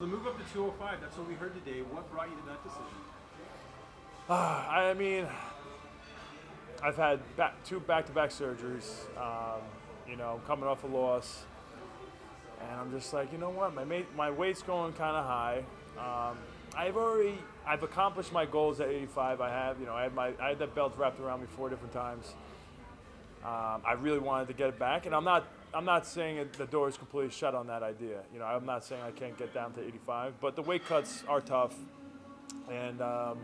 The move up to 205, that's what we heard today. What brought you to that decision? I mean, I've had two back-to-back surgeries. I'm coming off a loss, and I'm just like, you know what? My weight's going kind of high. Um, I've accomplished my goals at 85. I had that belt wrapped around me 4 different times. I really wanted to get it back, and I'm not saying the door is completely shut on that idea. I'm not saying I can't get down to 85, but the weight cuts are tough, and I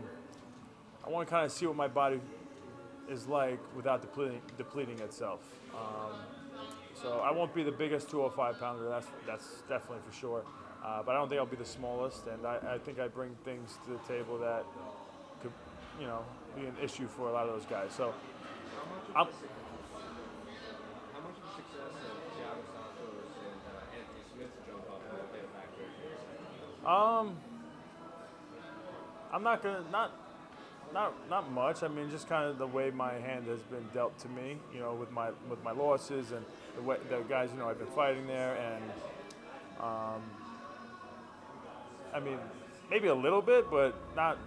want to kind of see what my body is like without depleting itself. So I won't be the biggest 205 pounder. That's definitely for sure. But I don't think I'll be the smallest, and I think I bring things to the table that could, be an issue for a lot of those guys. So I'm, How much of the success of Thiago Santos and Anthony Smith's jump up will play a factor in yours? um, I'm not gonna not much. I mean, just kind of the way my hand has been dealt to me. With my losses and the guys I've been fighting there, and um, I mean, maybe a little bit, but not.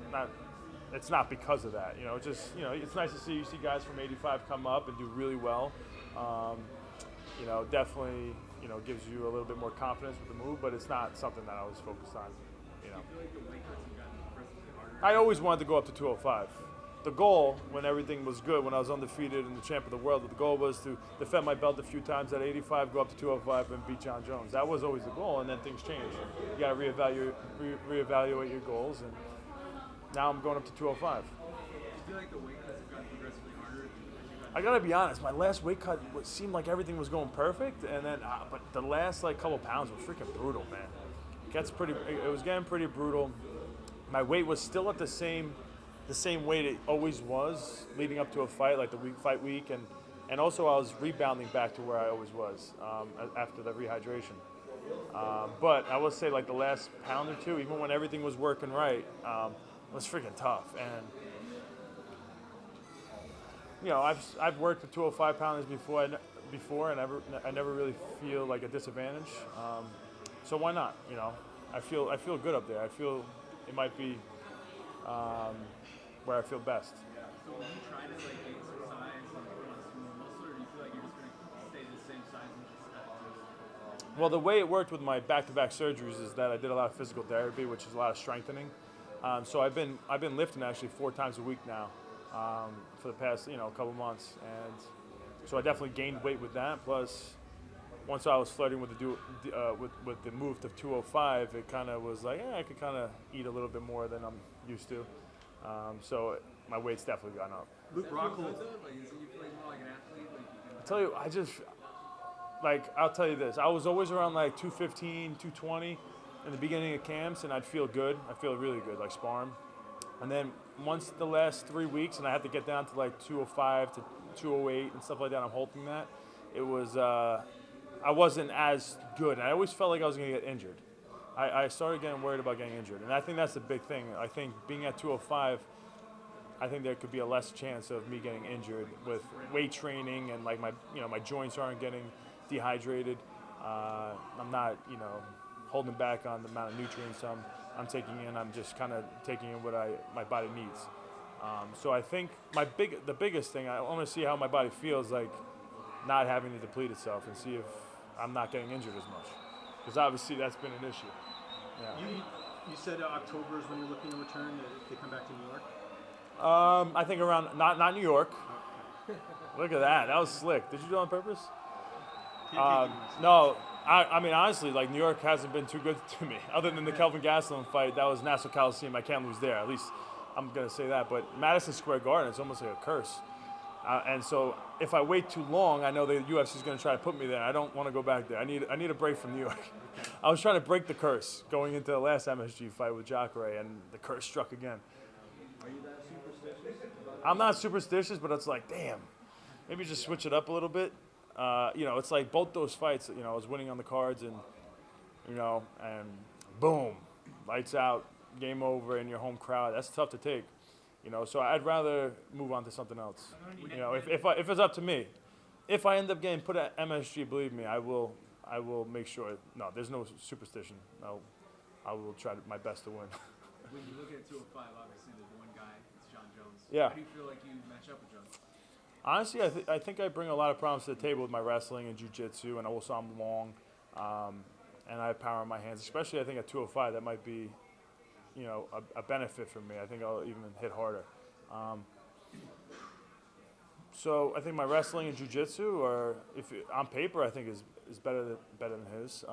It's not because of that. It's nice to see guys from '85 come up and do really well. Um, Definitely gives you a little bit more confidence with the move, but it's not something that I was focused on. You Do know, you feel like the weight cuts have gotten progressively harder? I always wanted to go up to 205. The goal, when everything was good, when I was undefeated and the champ of the world, the goal was to defend my belt a few times at 85, go up to 205, and beat Jon Jones. That was always the goal, and then things changed. You got to reevaluate your goals, and now I'm going up to 205. Do you feel like the weight cuts have gotten progressively harder as you got? I gotta be honest. My last weight cut seemed like everything was going perfect, and then but the last couple pounds were freaking brutal, man. It was getting pretty brutal. My weight was still at the same weight it always was leading up to a fight, like the fight week, and also I was rebounding back to where I always was after the rehydration. But I will say, like the last pound or two, even when everything was working right, was freaking tough. And I've worked with 205 pounders before, and I never really feel like a disadvantage. So why not? I feel good up there. I feel it might be where I feel best. So will you try to gain some size and put on some more muscle, or do you feel like you're just going to stay the same size and just Well, the way it worked with my back-to-back surgeries is that I did a lot of physical therapy, which is a lot of strengthening. So I've been lifting actually 4 times a week now for the past couple months, and so I definitely gained weight with that. Plus, once I was flirting with with the move to 205, it kind of was like, I could kind of eat a little bit more than I'm used to. So my weight's definitely gone up. Luke Rockhold. Like, is you feel like more like an athlete? Like you can. I tell you, I'll tell you this. I was always around like 215, 220 in the beginning of camps, and I'd feel good. I feel really good, like sparring. And then once the last 3 weeks, and I had to get down to like 205 to 208 and stuff like that, I'm holding that. It was, I wasn't as good. And I always felt like I was going to get injured. I started getting worried about getting injured. And I think that's the big thing. I think being at 205, I think there could be a less chance of me getting injured with weight training, and like my joints aren't getting dehydrated. I'm not holding back on the amount of nutrients I'm taking in. I'm just kind of taking in what my body needs. So I think the biggest thing, I want to see how my body feels like not having to deplete itself, and see if I'm not getting injured as much, because obviously that's been an issue. Yeah. You said October is when you're looking to return if they come back to New York. I think around not New York. Look at that. That was slick. Did you do it on purpose? No. I mean, honestly, like New York hasn't been too good to me. Other than the Kelvin Gastelum fight, that was Nassau Coliseum. I can't lose there. At least I'm gonna say that. But Madison Square Garden, it's almost like a curse. And so if I wait too long, I know the UFC is going to try to put me there. I don't want to go back there. I need a break from New York. I was trying to break the curse going into the last MSG fight with Jacare, and the curse struck again. Are you that superstitious? I'm not superstitious, but it's like, damn, maybe just switch it up a little bit. It's like both those fights, I was winning on the cards, and and boom, lights out, game over in your home crowd. That's tough to take. So I'd rather move on to something else. If it's up to me, if I end up getting put at MSG, believe me, I will make sure. No, there's no superstition. No, I will try my best to win. When you look at 205, obviously there's one guy, it's Jon Jones. Yeah. How do you feel like you match up with Jon? Honestly, I think I bring a lot of problems to the table with my wrestling and jiu-jitsu, and also I'm long, and I have power in my hands. Especially, I think at 205, that might be, a benefit for me. I think I'll even hit harder. So I think my wrestling and jiu-jitsu are, on paper, I think is better than his.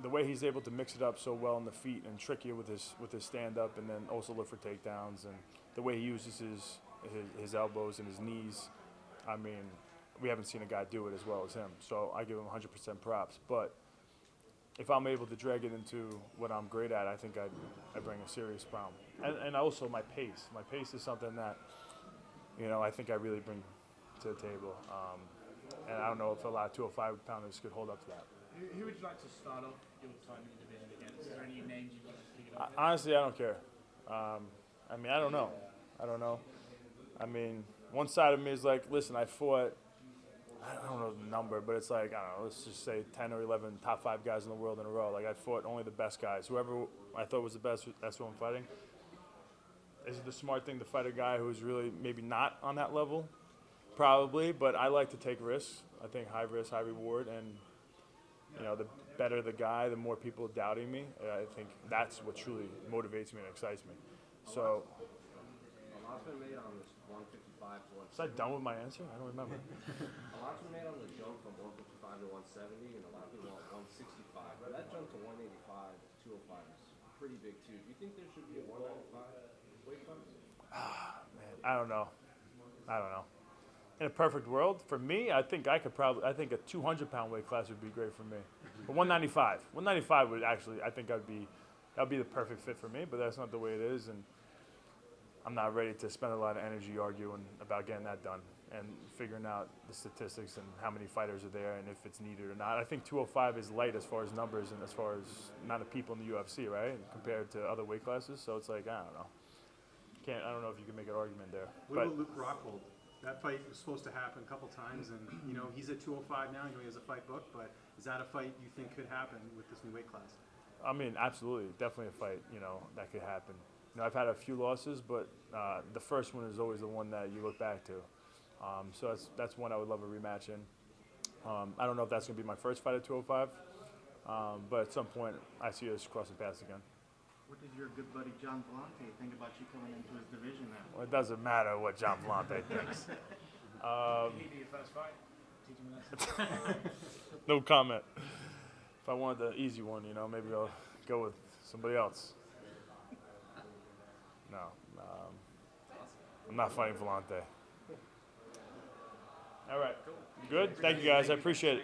The way he's able to mix it up so well on the feet and trick you with his stand-up, and then also look for takedowns, and the way he uses his elbows and his knees. I mean, we haven't seen a guy do it as well as him. So I give him 100% props. But if I'm able to drag it into what I'm great at, I think I bring a serious problem. And also my pace. My pace is something that, I think I really bring to the table. And I don't know if a lot of 205-pounders could hold up to that. Who would you like to start off your time in the division against? Is there any names you'd like to pick it up with? Honestly, I don't care. I mean, I don't know. I mean, one side of me is like, listen, I fought, I don't know the number, but it's like, I don't know, let's just say 10 or 11 top 5 guys in the world in a row. Like, I fought only the best guys. Whoever I thought was the best, that's who I'm fighting. Is it the smart thing to fight a guy who's really maybe not on that level? Probably, but I like to take risks. I think high risk, high reward, and the better the guy, the more people doubting me. I think that's what truly motivates me and excites me. So, A lot's been made on this 155 to 170. was I done with my answer? I don't remember. A lot's been made on the jump from 155 to 170, and a lot of people want 165. But that jump to 185 to 205 is pretty big too. Do you think there should be a 195 weight class? Man, I don't know. In a perfect world, for me, I think a 200-pound weight class would be great for me. But 195 would actually, I think that'd be the perfect fit for me. But that's not the way it is, and I'm not ready to spend a lot of energy arguing about getting that done and figuring out the statistics and how many fighters are there and if it's needed or not. I think 205 is light as far as numbers and as far as amount of people in the UFC, right, compared to other weight classes. So it's like, I don't know. I don't know if you can make an argument there. What about Luke Rockhold? That fight was supposed to happen a couple times, and he's at 205 now. He has a fight booked, but is that a fight you think could happen with this new weight class? I mean, absolutely, definitely a fight. That could happen. I've had a few losses, but the first one is always the one that you look back to. So that's one I would love a rematch in. I don't know if that's going to be my first fight at 205, but at some point I see us crossing paths again. What did your good buddy John Vellante think about you coming into his division now? Well, it doesn't matter what John Vellante thinks. He'd be your first fight. Teach him a lesson. No comment. If I wanted the easy one, maybe I'll go with somebody else. No, I'm not fighting Vellante. All right, good. Thank you guys. I appreciate it.